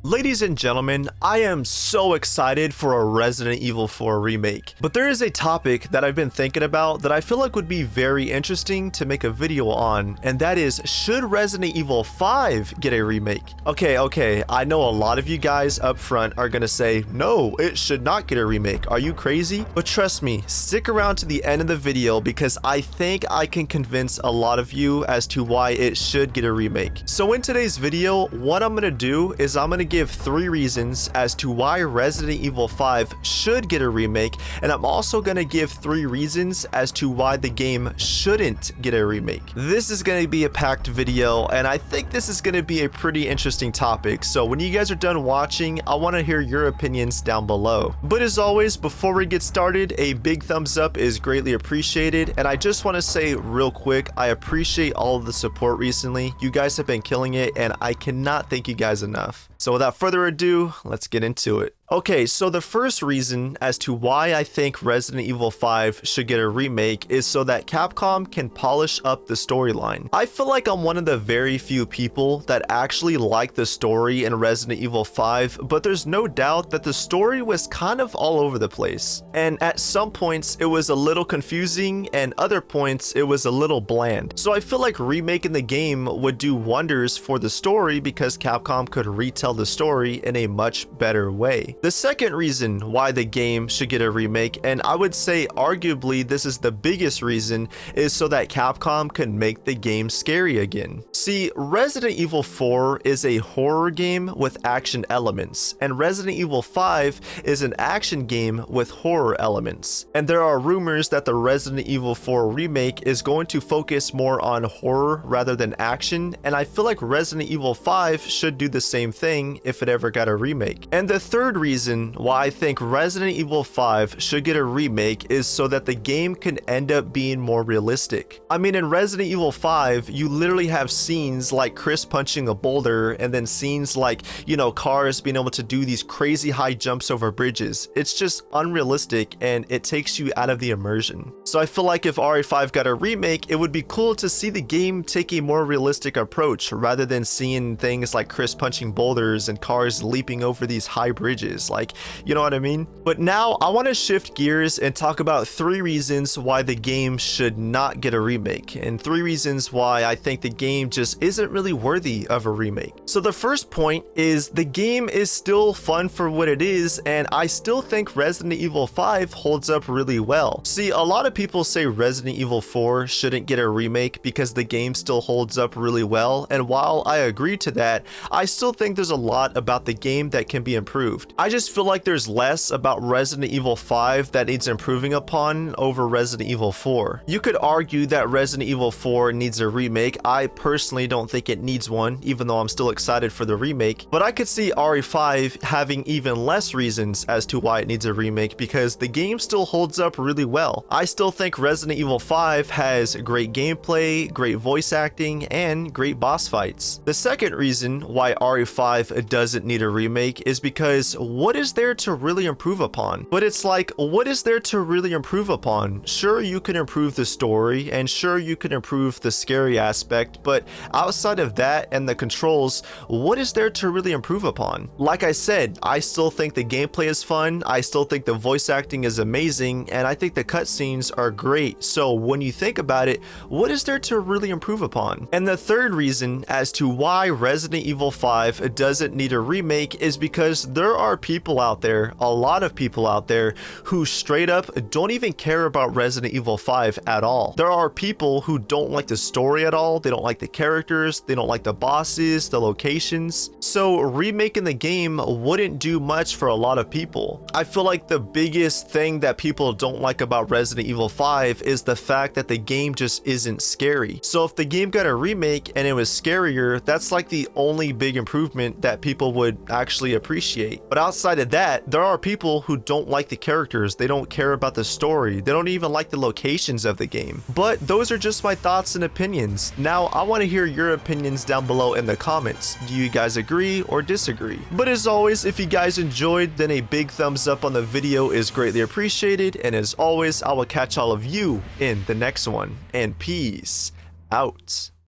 Ladies and gentlemen, I am so excited for a Resident Evil 4 remake. But there is a topic that I've been thinking about that I feel like would be very interesting to make a video on, and that is, should Resident Evil 5 get a remake? Okay, I know a lot of you guys up front are gonna say, no, it should not get a remake. Are you crazy? But trust me, stick around to the end of the video because I think I can convince a lot of you as to why it should get a remake. So in today's video, what I'm gonna do is I'm gonna give 3 reasons as to why Resident Evil 5 should get a remake, and I'm also going to give 3 reasons as to why the game shouldn't get a remake. This is going to be a packed video, and I think this is going to be a pretty interesting topic, so when you guys are done watching, I want to hear your opinions down below. But as always, before we get started, a big thumbs up is greatly appreciated, and I just want to say real quick, I appreciate all of the support recently. You guys have been killing it, and I cannot thank you guys enough. So without further ado, let's get into it. Okay, so the first reason as to why I think Resident Evil 5 should get a remake is so that Capcom can polish up the storyline. I feel like I'm one of the very few people that actually like the story in Resident Evil 5, but there's no doubt that the story was kind of all over the place. And at some points, it was a little confusing, and other points, it was a little bland. So I feel like remaking the game would do wonders for the story because Capcom could retell the story in a much better way. The second reason why the game should get a remake, and I would say arguably this is the biggest reason, is so that Capcom can make the game scary again. See, Resident Evil 4 is a horror game with action elements, and Resident Evil 5 is an action game with horror elements. And there are rumors that the Resident Evil 4 remake is going to focus more on horror rather than action, and I feel like Resident Evil 5 should do the same thing if it ever got a remake. And the third reason why I think Resident Evil 5 should get a remake is so that the game can end up being more realistic. I mean, in Resident Evil 5, you literally have scenes like Chris punching a boulder, and then scenes like, cars being able to do these crazy high jumps over bridges. It's just unrealistic, and it takes you out of the immersion. So I feel like if RE5 got a remake, it would be cool to see the game take a more realistic approach rather than seeing things like Chris punching boulders and cars leaping over these high bridges, like, you know what I mean? But now I want to shift gears and talk about 3 reasons why the game should not get a remake, and 3 reasons why I think the game just isn't really worthy of a remake. So the first point is the game is still fun for what it is, and I still think Resident Evil 5 holds up really well. See, a lot of people say Resident Evil 4 shouldn't get a remake because the game still holds up really well, and while I agree to that, I still think there's a lot about the game that can be improved. I just feel like there's less about Resident Evil 5 that needs improving upon over Resident Evil 4. You could argue that Resident Evil 4 needs a remake. I personally don't think it needs one, even though I'm still excited for the remake. But I could see RE5 having even less reasons as to why it needs a remake because the game still holds up really well. I still think Resident Evil 5 has great gameplay, great voice acting, and great boss fights. The second reason why RE5 doesn't need a remake is because what is there to really improve upon? But it's like, what is there to really improve upon? Sure, you can improve the story, and sure, you can improve the scary aspect, but outside of that and the controls, what is there to really improve upon? Like I said, I still think the gameplay is fun, I still think the voice acting is amazing, and I think the cutscenes are great. So when you think about it, what is there to really improve upon? And the third reason as to why Resident Evil 5 doesn't need a remake is because there are people out there, a lot of people out there, who straight up don't even care about Resident Evil 5 at all. There are people who don't like the story at all, they don't like the characters, they don't like the bosses, the locations. So remaking the game wouldn't do much for a lot of people. I feel like the biggest thing that people don't like about Resident Evil 5 is the fact that the game just isn't scary. So if the game got a remake and it was scarier, that's like the only big improvement that people would actually appreciate. But outside of that, there are people who don't like the characters, they don't care about the story, they don't even like the locations of the game. But those are just my thoughts and opinions. Now I want to hear your opinions down below in the comments. Do you guys agree or disagree? But as always, if you guys enjoyed, then a big thumbs up on the video is greatly appreciated, and as always, I will catch all of you in the next one, and peace out.